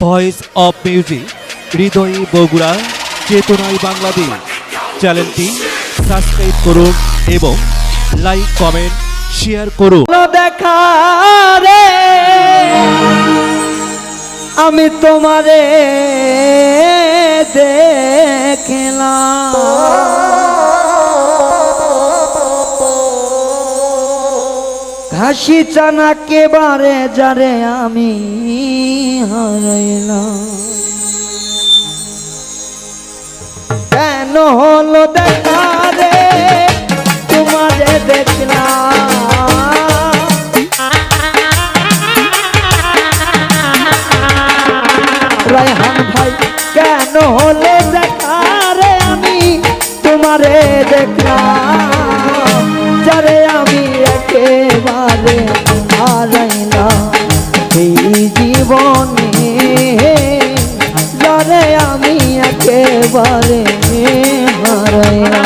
Voice of music হৃদয়ে বগুড়া চেতনায় বাংলাদেশ চ্যানেলটি সাবস্ক্রাইব করুন এবং লাইক কমেন্ট শেয়ার করুন। দেখা রে আমি তোমারে দেখলাম, ঘাসি চানা কেবারে যারে আমি হারাইলাম। কেন হলো দেখা রে তোমারে দেখলাম, রায়হান ভাই কেন হলো দেখা রে আমি তোমারে দেখলাম, যারে আমি একেবারে হারাইলাম এই জীবনে, যারে আমি একেবারে হারাইলাম।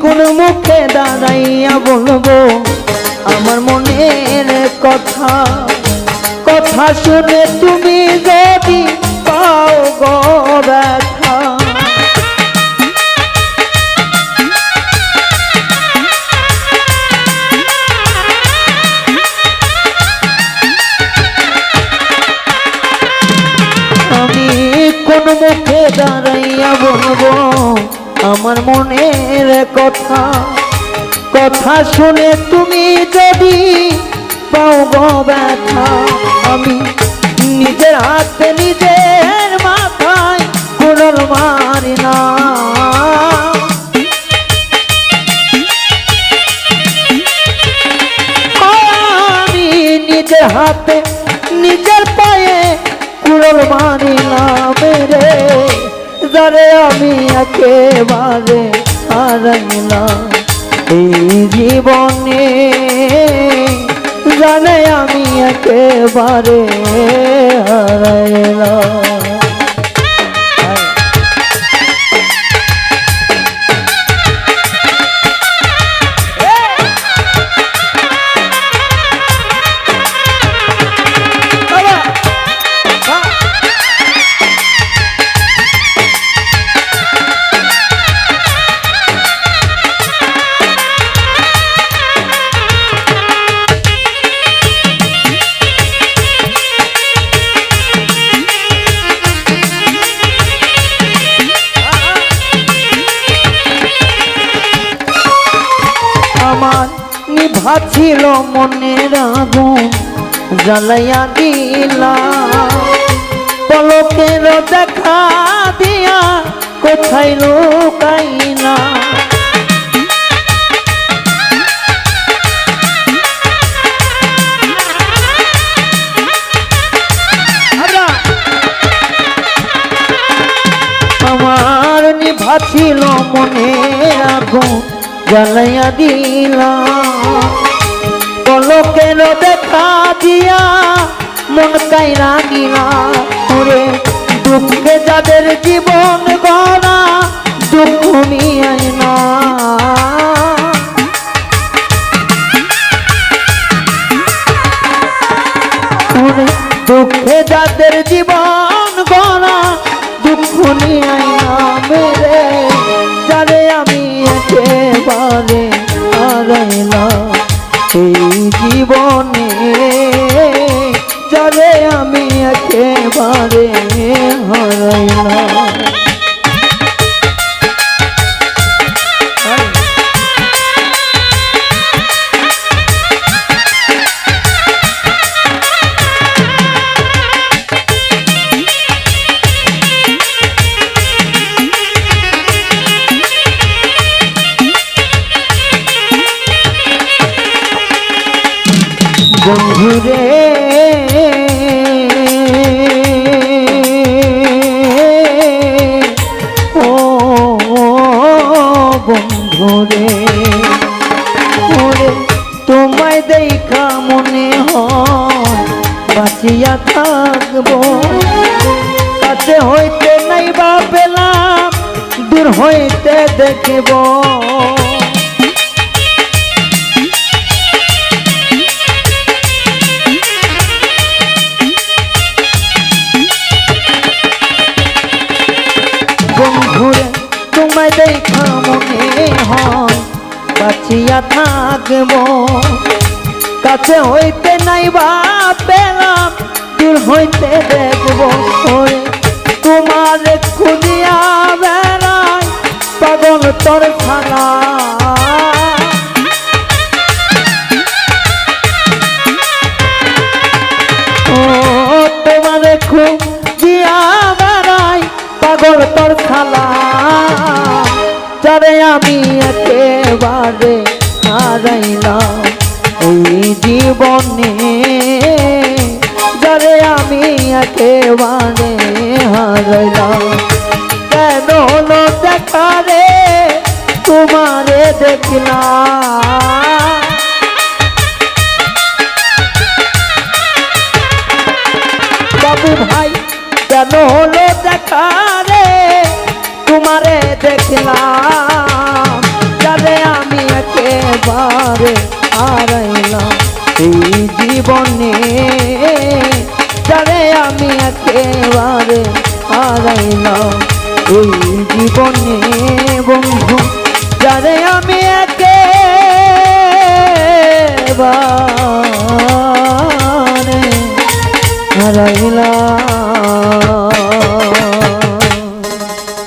কোন মুখে দাঁড়াইয়া বলবো আমার মনের কথা, কথা শুনে তুমি যদি পাও গো ব্যথা। আমি কোন মুখে দাঁড়াইয়া বলবো আমার মনের কথা, কথা শুনে তুমি যদি পাও গো ব্যথা। আমি নিজের হাতে নিজের মাথায় কুড়াল মারি না, আমি নিজের হাতে নিজের পায়ে কুড়াল মারিলাম রে, যারে আমি একেবারে হারাইলাম এই জীবনে, জানে আমি একেবারে হারাইলাম। আমার নিভাছিল মনের আগুন জ্বালাইয়া দিলা, পলকের দেখা দিয়া কোথায় লুকাইলা। আমার নিভাছিল মনের আগুন জ্বালাইয়া দিলা, পলকের দেখা দিয়া মন কাইরা দিলা। ওরে দুঃখে যাদের জীবন গড়া দুঃখ নিয়ে না, ওরে দুঃখে যাদের জীবন গড়া দুঃখ নিয়ে না মেরে, যারে আমি একেবারে হারাইলাম এই জীবনে, যারে আমি একেবারে হারাইলাম। বন্ধুরে ওরে তোমায় দেখা মনে হয় বাঁচিয়া থাকবো কাছে হইতে নাই বা পেলাম দূর হইতে দেখব বন্ধুরে তোমায় দেখা মনে হয় বাঁচিয়া থাকবো কাছে হইতে নাই বা পেলাম দূর হইতে দেখবো ওরে তোমার খুঁজিয়া বেড়াই পাগল তোর খানা ও তোমার খুঁজিয়া বেড়াই পাগল তোর খালা যারে আমি একেবারে হারাইলাম এই জীবনে যারে আমি একেবারে হারাইলাম কেন হলো দেখা রে তোমারে দেখলাম বাবু ভাই কেন হলো দেখা রে তোমারে দেখলাম যারে আমি একেবারে হারাইলাম এই জীবনে যারে আমি একেবারে হারাইলাম এই জীবনে বন্ধু যারে আমি একেবারে হারাইলাম